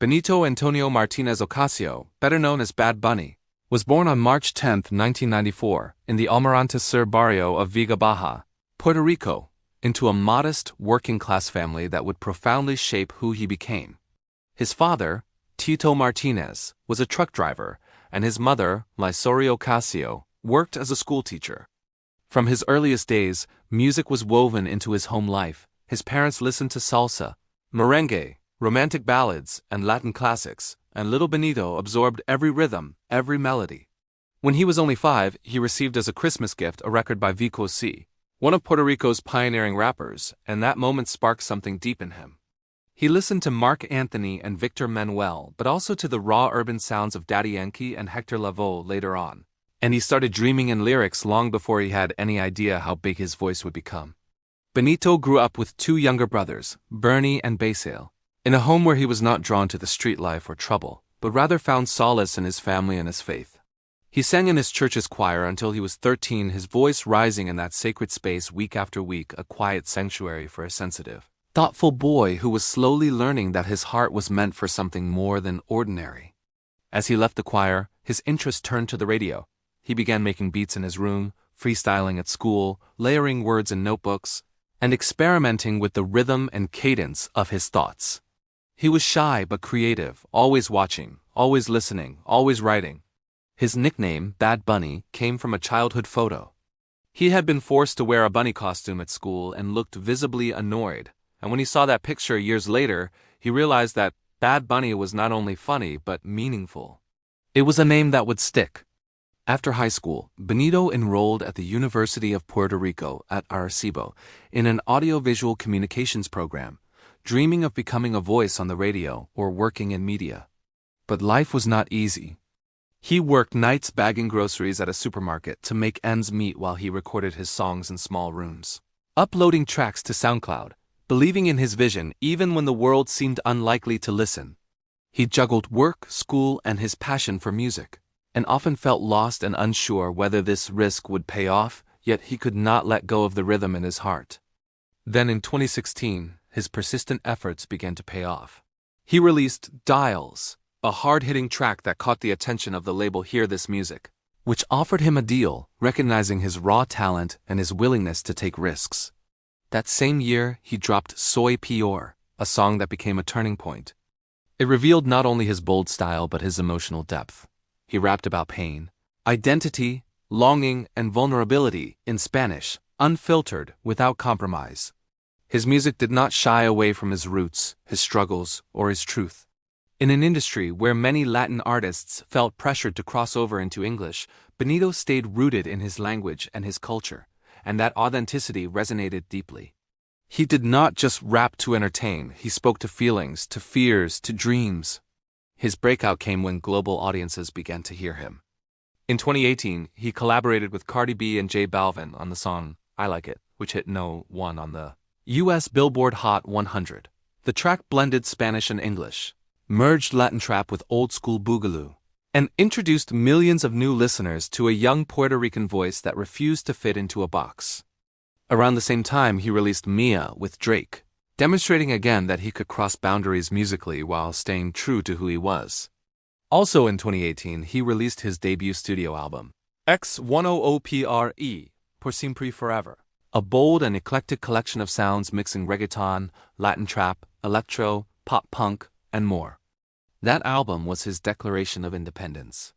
Benito Antonio Martínez Ocasio, better known as Bad Bunny, was born on March 10, 1994, in the Almirante Sur barrio of Vega Baja, Puerto Rico, into a modest, working-class family that would profoundly shape who he became. His father, Tito Martinez, was a truck driver, and his mother, Soy Ocasio, worked as a schoolteacher. From his earliest days, music was woven into his home life. His parents listened to salsa, merengue, romantic ballads, and Latin classics, and little Benito absorbed every rhythm, every melody. When he was only 5, he received as a Christmas gift a record by Vico C, one of Puerto Rico's pioneering rappers, and that moment sparked something deep in him. He listened to Marc Anthony and Victor Manuel, but also to the raw urban sounds of Daddy Yankee and Hector Lavoe later on. And he started dreaming in lyrics long before he had any idea how big his voice would become. Benito grew up with 2 younger brothers, Bernie and Basil, in a home where he was not drawn to the street life or trouble, but rather found solace in his family and his faith. He sang in his church's choir until he was 13, his voice rising in that sacred space week after week, a quiet sanctuary for a sensitive, thoughtful boy who was slowly learning that his heart was meant for something more than ordinary. As he left the choir, his interest turned to the radio. He began making beats in his room, freestyling at school, layering words in notebooks, and experimenting with the rhythm and cadence of his thoughts. He was shy but creative, always watching, always listening, always writing. His nickname, Bad Bunny, came from a childhood photo. He had been forced to wear a bunny costume at school and looked visibly annoyed, and when he saw that picture years later, he realized that Bad Bunny was not only funny but meaningful. It was a name that would stick. After high school, Benito enrolled at the University of Puerto Rico at Arecibo in an audiovisual communications program, dreaming of becoming a voice on the radio or working in media. But life was not easy. He worked nights bagging groceries at a supermarket to make ends meet while he recorded his songs in small rooms, uploading tracks to SoundCloud, believing in his vision even when the world seemed unlikely to listen. He juggled work, school, and his passion for music, and often felt lost and unsure whether this risk would pay off, yet he could not let go of the rhythm in his heart. Then in 2016, his persistent efforts began to pay off. He released Diles, a hard-hitting track that caught the attention of the label Hear This Music, which offered him a deal, recognizing his raw talent and his willingness to take risks. That same year, he dropped Soy Peor, a song that became a turning point. It revealed not only his bold style but his emotional depth. He rapped about pain, identity, longing, and vulnerability in Spanish, unfiltered, without compromise. His music did not shy away from his roots, his struggles, or his truth. In an industry where many Latin artists felt pressured to cross over into English, Benito stayed rooted in his language and his culture, and that authenticity resonated deeply. He did not just rap to entertain, he spoke to feelings, to fears, to dreams. His breakout came when global audiences began to hear him. In 2018, he collaborated with Cardi B and J Balvin on the song I Like It, which hit No. 1 on the U.S. Billboard Hot 100. The track blended Spanish and English, merged Latin trap with old-school boogaloo, and introduced millions of new listeners to a young Puerto Rican voice that refused to fit into a box. Around the same time, he released Mia with Drake, demonstrating again that he could cross boundaries musically while staying true to who he was. Also in 2018, he released his debut studio album, X100PRE, Por Siempre Forever, a bold and eclectic collection of sounds mixing reggaeton, Latin trap, electro, pop punk, and more. That album was his declaration of independence.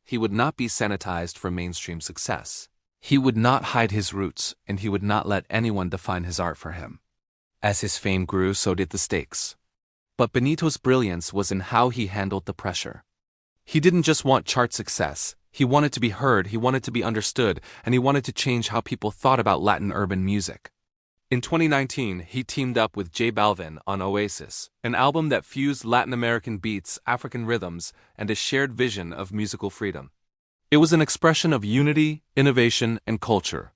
He would not be sanitized for mainstream success. He would not hide his roots, and he would not let anyone define his art for him. As his fame grew, so did the stakes. But Benito's brilliance was in how he handled the pressure. He didn't just want chart success. He wanted to be heard, he wanted to be understood, and he wanted to change how people thought about Latin urban music. In 2019, he teamed up with J Balvin on Oasis, an album that fused Latin American beats, African rhythms, and a shared vision of musical freedom. It was an expression of unity, innovation, and culture.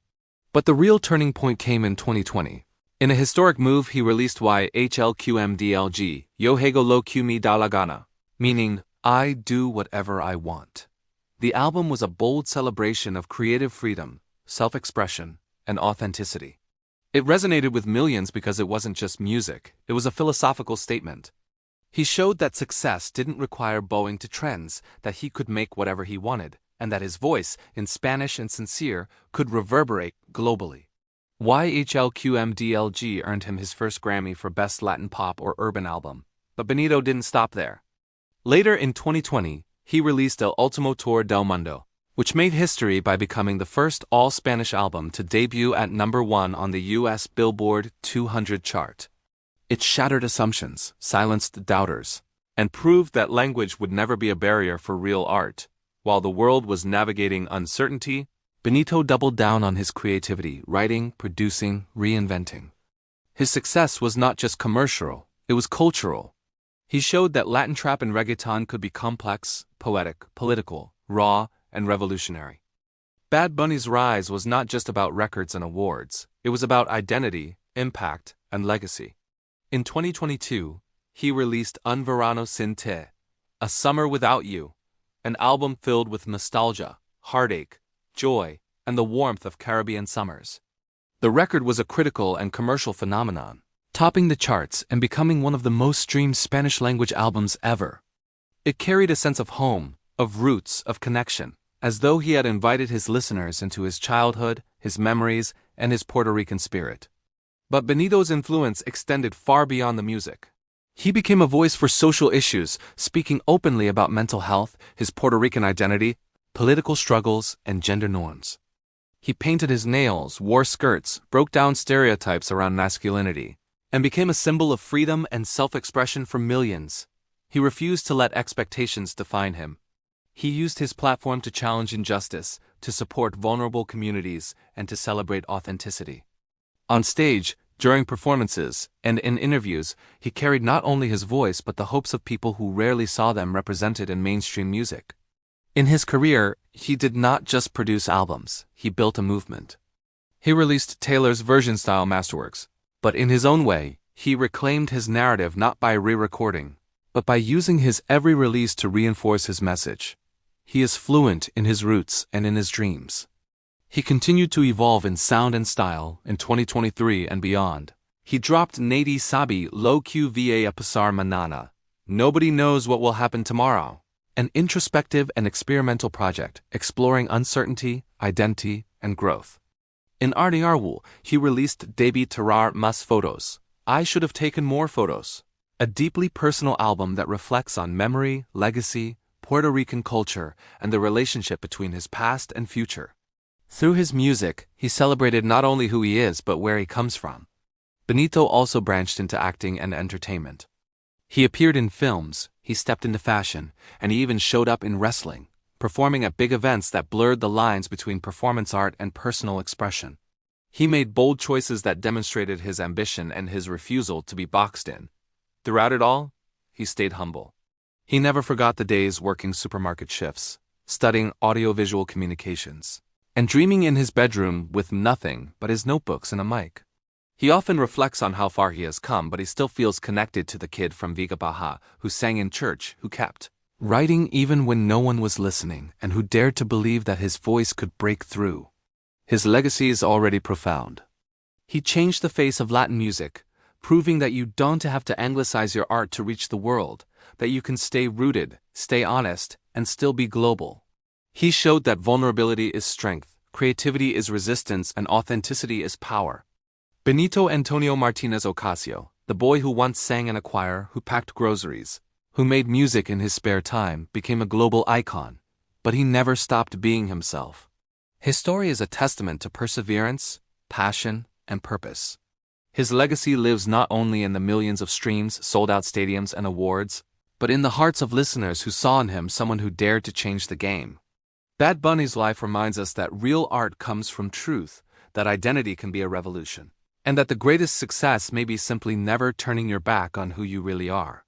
But the real turning point came in 2020. In a historic move, he released YHLQMDLG, Yo Hago Lo Que Me Da La Gana, meaning, I do whatever I want. The album was a bold celebration of creative freedom, self-expression, and authenticity. It resonated with millions because it wasn't just music, it was a philosophical statement. He showed that success didn't require bowing to trends, that he could make whatever he wanted, and that his voice, in Spanish and sincere, could reverberate globally. YHLQMDLG earned him his first Grammy for Best Latin Pop or Urban Album. But Benito didn't stop there. Later in 2020, he released El Último Tour del Mundo, which made history by becoming the first all-Spanish album to debut at #1 on the US Billboard 200 chart. It shattered assumptions, silenced doubters, and proved that language would never be a barrier for real art. While the world was navigating uncertainty, Benito doubled down on his creativity, writing, producing, reinventing. His success was not just commercial, it was cultural. He showed that Latin trap and reggaeton could be complex, poetic, political, raw, and revolutionary. Bad Bunny's rise was not just about records and awards, it was about identity, impact, and legacy. In 2022, he released Un Verano Sin Ti, A Summer Without You, an album filled with nostalgia, heartache, joy, and the warmth of Caribbean summers. The record was a critical and commercial phenomenon, topping the charts and becoming one of the most streamed Spanish-language albums ever. It carried a sense of home, of roots, of connection, as though he had invited his listeners into his childhood, his memories, and his Puerto Rican spirit. But Benito's influence extended far beyond the music. He became a voice for social issues, speaking openly about mental health, his Puerto Rican identity, political struggles, and gender norms. He painted his nails, wore skirts, broke down stereotypes around masculinity, and became a symbol of freedom and self-expression for millions. He refused to let expectations define him. He used his platform to challenge injustice, to support vulnerable communities, and to celebrate authenticity. On stage, during performances, and in interviews, he carried not only his voice but the hopes of people who rarely saw them represented in mainstream music. In his career, he did not just produce albums, he built a movement. He released Taylor's version-style masterworks, but in his own way, he reclaimed his narrative not by re-recording, but by using his every release to reinforce his message. He is fluent in his roots and in his dreams. He continued to evolve in sound and style in 2023 and beyond. He dropped Nadie Sabi Lo Que Va a Pasar Manana, Nobody Knows What Will Happen Tomorrow, an introspective and experimental project exploring uncertainty, identity, and growth. In Ardiarwu, he released Debí Tirar Más Fotos, I Should Have Taken More Photos, a deeply personal album that reflects on memory, legacy, Puerto Rican culture, and the relationship between his past and future. Through his music, he celebrated not only who he is but where he comes from. Benito also branched into acting and entertainment. He appeared in films, he stepped into fashion, and he even showed up in wrestling, performing at big events that blurred the lines between performance art and personal expression. He made bold choices that demonstrated his ambition and his refusal to be boxed in. Throughout it all, he stayed humble. He never forgot the days working supermarket shifts, studying audiovisual communications, and dreaming in his bedroom with nothing but his notebooks and a mic. He often reflects on how far he has come, but he still feels connected to the kid from Vega Baja who sang in church, who kept writing even when no one was listening, and who dared to believe that his voice could break through. His legacy is already profound. He changed the face of Latin music, proving that you don't have to anglicize your art to reach the world, that you can stay rooted, stay honest, and still be global. He showed that vulnerability is strength, creativity is resistance, and authenticity is power. Benito Antonio Martínez Ocasio, the boy who once sang in a choir, who packed groceries, who made music in his spare time, became a global icon, but he never stopped being himself. His story is a testament to perseverance, passion, and purpose. His legacy lives not only in the millions of streams, sold-out stadiums, and awards, but in the hearts of listeners who saw in him someone who dared to change the game. Bad Bunny's life reminds us that real art comes from truth, that identity can be a revolution, and that the greatest success may be simply never turning your back on who you really are.